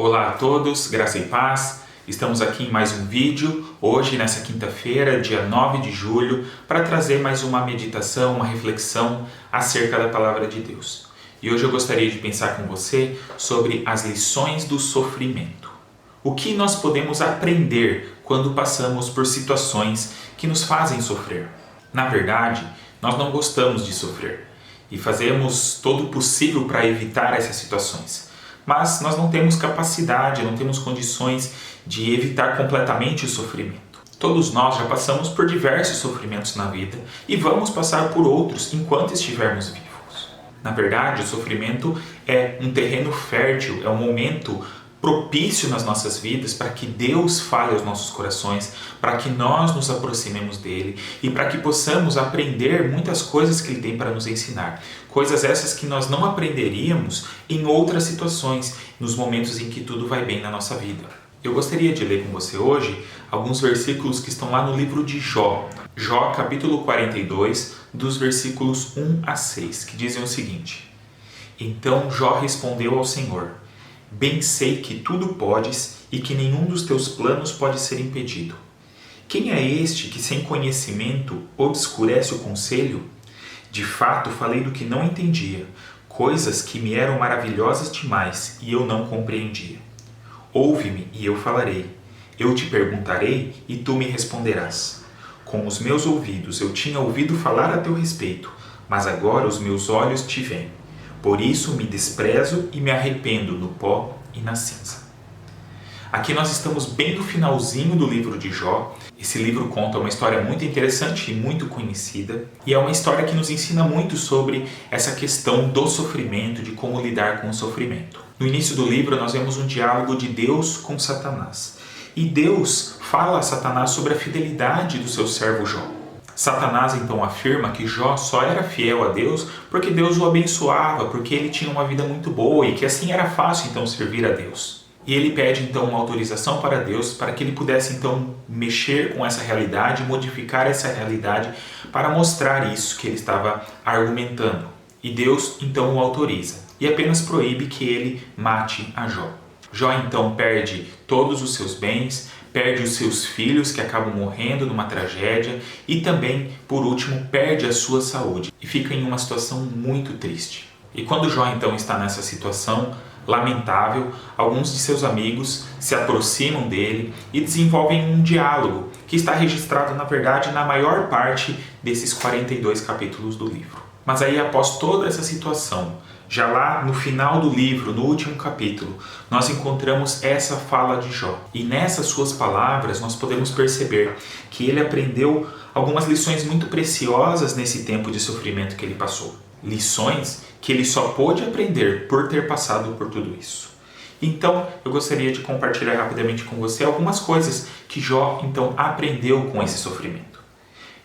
Olá a todos, graça e paz. Estamos aqui em mais um vídeo, hoje nessa quinta-feira, dia 9 de julho, para trazer mais uma meditação, uma reflexão acerca da Palavra de Deus. E hoje eu gostaria de pensar com você sobre as lições do sofrimento. O que nós podemos aprender quando passamos por situações que nos fazem sofrer? Na verdade, nós não gostamos de sofrer e fazemos todo o possível para evitar essas situações. Mas nós não temos capacidade, não temos condições de evitar completamente o sofrimento. Todos nós já passamos por diversos sofrimentos na vida e vamos passar por outros enquanto estivermos vivos. Na verdade, o sofrimento é um terreno fértil, é um momento propício nas nossas vidas para que Deus fale aos nossos corações, para que nós nos aproximemos dele e para que possamos aprender muitas coisas que ele tem para nos ensinar. Coisas essas que nós não aprenderíamos em outras situações, nos momentos em que tudo vai bem na nossa vida. Eu gostaria de ler com você hoje alguns versículos que estão lá no livro de Jó. Jó, capítulo 42, dos versículos 1 a 6, que dizem o seguinte: Então Jó respondeu ao Senhor: Bem sei que tudo podes e que nenhum dos teus planos pode ser impedido. Quem é este que sem conhecimento obscurece o conselho? De fato falei do que não entendia, coisas que me eram maravilhosas demais e eu não compreendia. Ouve-me e eu falarei, eu te perguntarei e tu me responderás. Com os meus ouvidos eu tinha ouvido falar a teu respeito, mas agora os meus olhos te veem. Por isso me desprezo e me arrependo no pó e na cinza. Aqui nós estamos bem no finalzinho do livro de Jó. Esse livro conta uma história muito interessante e muito conhecida. E é uma história que nos ensina muito sobre essa questão do sofrimento, de como lidar com o sofrimento. No início do livro nós vemos um diálogo de Deus com Satanás. E Deus fala a Satanás sobre a fidelidade do seu servo Jó. Satanás então afirma que Jó só era fiel a Deus porque Deus o abençoava, porque ele tinha uma vida muito boa e que assim era fácil então servir a Deus. E ele pede então uma autorização para Deus para que ele pudesse então mexer com essa realidade, modificar essa realidade para mostrar isso que ele estava argumentando. E Deus então o autoriza e apenas proíbe que ele mate a Jó. Jó então perde todos os seus bens, perde os seus filhos que acabam morrendo numa tragédia e também, por último, perde a sua saúde e fica em uma situação muito triste. E quando Jó então está nessa situação lamentável, alguns de seus amigos se aproximam dele e desenvolvem um diálogo que está registrado, na verdade, na maior parte desses 42 capítulos do livro. Mas aí, após toda essa situação, já lá no final do livro, no último capítulo, nós encontramos essa fala de Jó. E nessas suas palavras nós podemos perceber que ele aprendeu algumas lições muito preciosas nesse tempo de sofrimento que ele passou. Lições que ele só pôde aprender por ter passado por tudo isso. Então, eu gostaria de compartilhar rapidamente com você algumas coisas que Jó então aprendeu com esse sofrimento.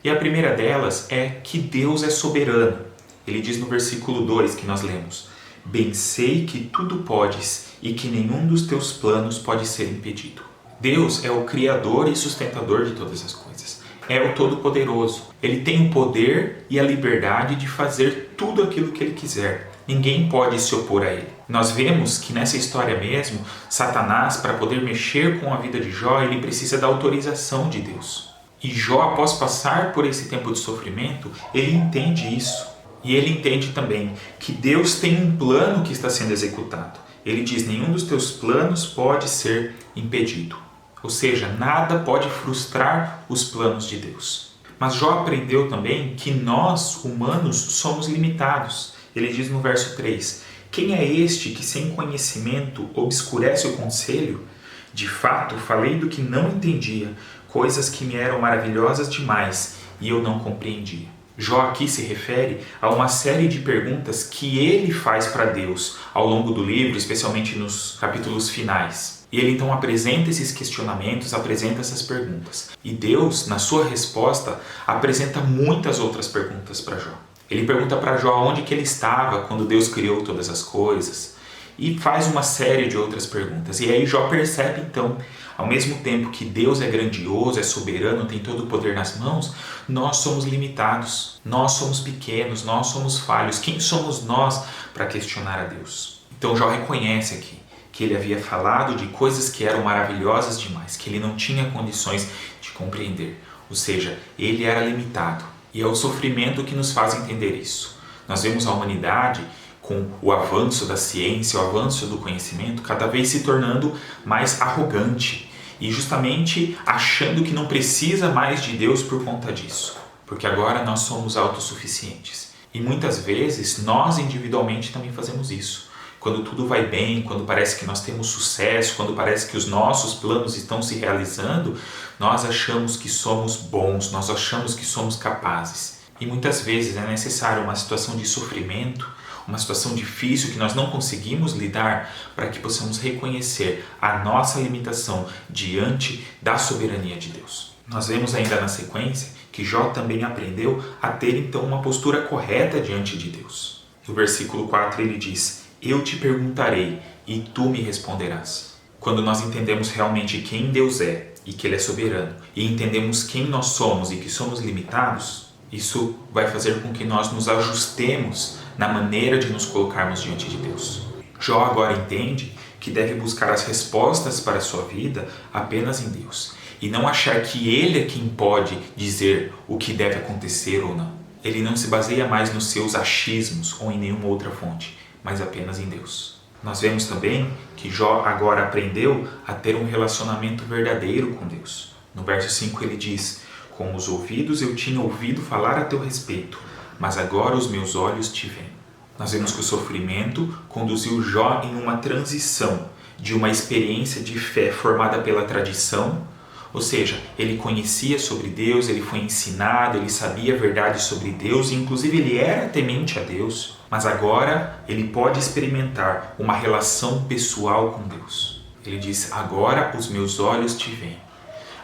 E a primeira delas é que Deus é soberano. Ele diz no versículo 2 que nós lemos: Bem sei que tudo podes e que nenhum dos teus planos pode ser impedido. Deus é o Criador e sustentador de todas as coisas. É o Todo-Poderoso. Ele tem o poder e a liberdade de fazer tudo aquilo que Ele quiser. Ninguém pode se opor a Ele. Nós vemos que nessa história mesmo, Satanás, para poder mexer com a vida de Jó, ele precisa da autorização de Deus. E Jó, após passar por esse tempo de sofrimento, ele entende isso. E ele entende também que Deus tem um plano que está sendo executado. Ele diz: nenhum dos teus planos pode ser impedido. Ou seja, nada pode frustrar os planos de Deus. Mas Jó aprendeu também que nós, humanos, somos limitados. Ele diz no verso 3: Quem é este que sem conhecimento obscurece o conselho? De fato, falei do que não entendia, coisas que me eram maravilhosas demais e eu não compreendia. Jó aqui se refere a uma série de perguntas que ele faz para Deus ao longo do livro, especialmente nos capítulos finais. E ele então apresenta esses questionamentos, apresenta essas perguntas. E Deus, na sua resposta, apresenta muitas outras perguntas para Jó. Ele pergunta para Jó onde que ele estava quando Deus criou todas as coisas. E faz uma série de outras perguntas. E aí Jó percebe então, ao mesmo tempo que Deus é grandioso, é soberano, tem todo o poder nas mãos, nós somos limitados, nós somos pequenos, nós somos falhos. Quem somos nós para questionar a Deus? Então Jó reconhece aqui que ele havia falado de coisas que eram maravilhosas demais, que ele não tinha condições de compreender. Ou seja, ele era limitado. E é o sofrimento que nos faz entender isso. Nós vemos a humanidade, com o avanço da ciência, o avanço do conhecimento, cada vez se tornando mais arrogante e justamente achando que não precisa mais de Deus por conta disso, porque agora nós somos autossuficientes. E muitas vezes nós individualmente também fazemos isso. Quando tudo vai bem, quando parece que nós temos sucesso, quando parece que os nossos planos estão se realizando, nós achamos que somos bons, nós achamos que somos capazes. E muitas vezes é necessário uma situação de sofrimento, uma situação difícil que nós não conseguimos lidar para que possamos reconhecer a nossa limitação diante da soberania de Deus. Nós vemos ainda na sequência que Jó também aprendeu a ter então uma postura correta diante de Deus. No versículo 4 ele diz: eu te perguntarei e tu me responderás. Quando nós entendemos realmente quem Deus é e que Ele é soberano, e entendemos quem nós somos e que somos limitados, isso vai fazer com que nós nos ajustemos na maneira de nos colocarmos diante de Deus. Jó agora entende que deve buscar as respostas para a sua vida apenas em Deus, e não achar que Ele é quem pode dizer o que deve acontecer ou não. Ele não se baseia mais nos seus achismos ou em nenhuma outra fonte, mas apenas em Deus. Nós vemos também que Jó agora aprendeu a ter um relacionamento verdadeiro com Deus. No verso 5 ele diz: com os ouvidos eu tinha ouvido falar a teu respeito, mas agora os meus olhos te veem. Nós vemos que o sofrimento conduziu Jó em uma transição de uma experiência de fé formada pela tradição, ou seja, ele conhecia sobre Deus, ele foi ensinado, ele sabia a verdade sobre Deus e inclusive ele era temente a Deus, mas agora ele pode experimentar uma relação pessoal com Deus. Ele diz: agora os meus olhos te veem.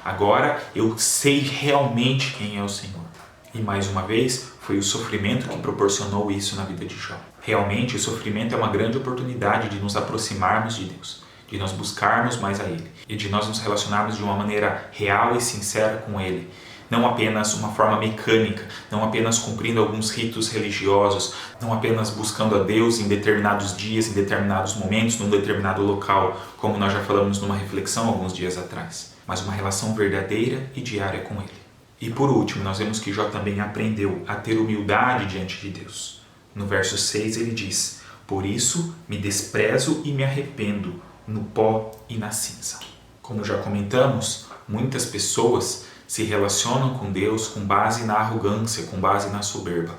Agora eu sei realmente quem é o Senhor. E mais uma vez, foi o sofrimento que proporcionou isso na vida de Jó. Realmente, o sofrimento é uma grande oportunidade de nos aproximarmos de Deus, de nós buscarmos mais a Ele e de nós nos relacionarmos de uma maneira real e sincera com Ele. Não apenas uma forma mecânica, não apenas cumprindo alguns ritos religiosos, não apenas buscando a Deus em determinados dias, em determinados momentos, num determinado local, como nós já falamos numa reflexão alguns dias atrás, mas uma relação verdadeira e diária com Ele. E por último, nós vemos que Jó também aprendeu a ter humildade diante de Deus. No verso 6 ele diz: por isso me desprezo e me arrependo no pó e na cinza. Como já comentamos, muitas pessoas se relacionam com Deus com base na arrogância, com base na soberba.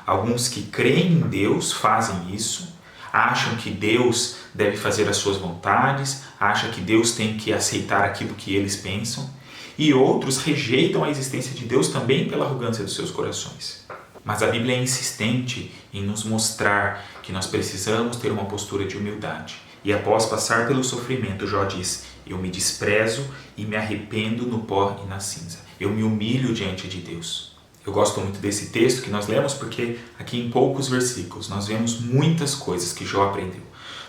Alguns que creem em Deus fazem isso, acham que Deus deve fazer as suas vontades, acham que Deus tem que aceitar aquilo que eles pensam, e outros rejeitam a existência de Deus também pela arrogância dos seus corações. Mas a Bíblia é insistente em nos mostrar que nós precisamos ter uma postura de humildade. E após passar pelo sofrimento, Jó diz: eu me desprezo e me arrependo no pó e na cinza. Eu me humilho diante de Deus. Eu gosto muito desse texto que nós lemos porque aqui em poucos versículos nós vemos muitas coisas que Jó aprendeu.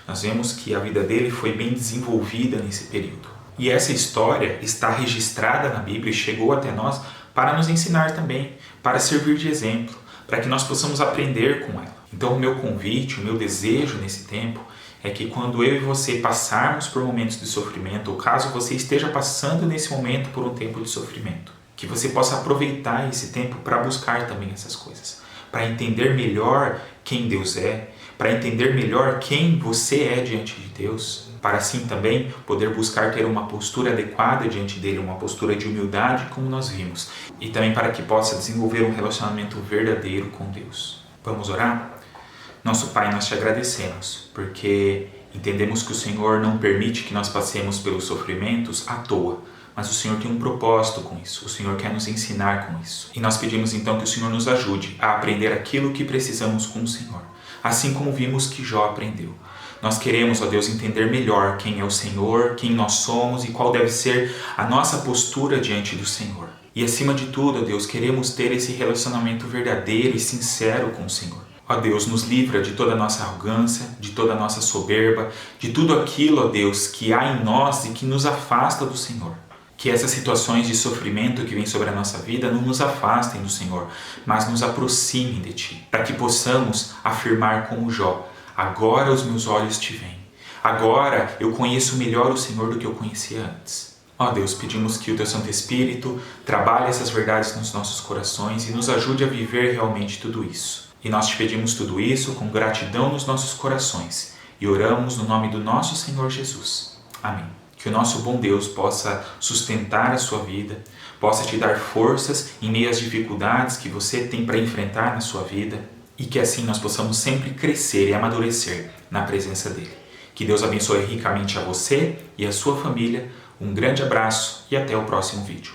Nós vemos que a vida dele foi bem desenvolvida nesse período. E essa história está registrada na Bíblia e chegou até nós para nos ensinar também, para servir de exemplo, para que nós possamos aprender com ela. Então o meu convite, o meu desejo nesse tempo é que quando eu e você passarmos por momentos de sofrimento, ou caso você esteja passando nesse momento por um tempo de sofrimento, que você possa aproveitar esse tempo para buscar também essas coisas, para entender melhor quem Deus é, para entender melhor quem você é diante de Deus, para assim também poder buscar ter uma postura adequada diante dele, uma postura de humildade como nós vimos, e também para que possa desenvolver um relacionamento verdadeiro com Deus. Vamos orar? Nosso Pai, nós te agradecemos, porque entendemos que o Senhor não permite que nós passemos pelos sofrimentos à toa, mas o Senhor tem um propósito com isso, o Senhor quer nos ensinar com isso. E nós pedimos então que o Senhor nos ajude a aprender aquilo que precisamos com o Senhor, assim como vimos que Jó aprendeu. Nós queremos, ó Deus, entender melhor quem é o Senhor, quem nós somos e qual deve ser a nossa postura diante do Senhor. E acima de tudo, ó Deus, queremos ter esse relacionamento verdadeiro e sincero com o Senhor. Ó Deus, nos livra de toda a nossa arrogância, de toda a nossa soberba, de tudo aquilo, ó Deus, que há em nós e que nos afasta do Senhor. Que essas situações de sofrimento que vêm sobre a nossa vida não nos afastem do Senhor, mas nos aproximem de Ti, para que possamos afirmar como Jó: agora os meus olhos te veem. Agora eu conheço melhor o Senhor do que eu conhecia antes. Ó Deus, pedimos que o Teu Santo Espírito trabalhe essas verdades nos nossos corações e nos ajude a viver realmente tudo isso. E nós te pedimos tudo isso com gratidão nos nossos corações e oramos no nome do nosso Senhor Jesus. Amém. Que o nosso bom Deus possa sustentar a sua vida, possa te dar forças em meio às dificuldades que você tem para enfrentar na sua vida e que assim nós possamos sempre crescer e amadurecer na presença dEle. Que Deus abençoe ricamente a você e a sua família. Um grande abraço e até o próximo vídeo.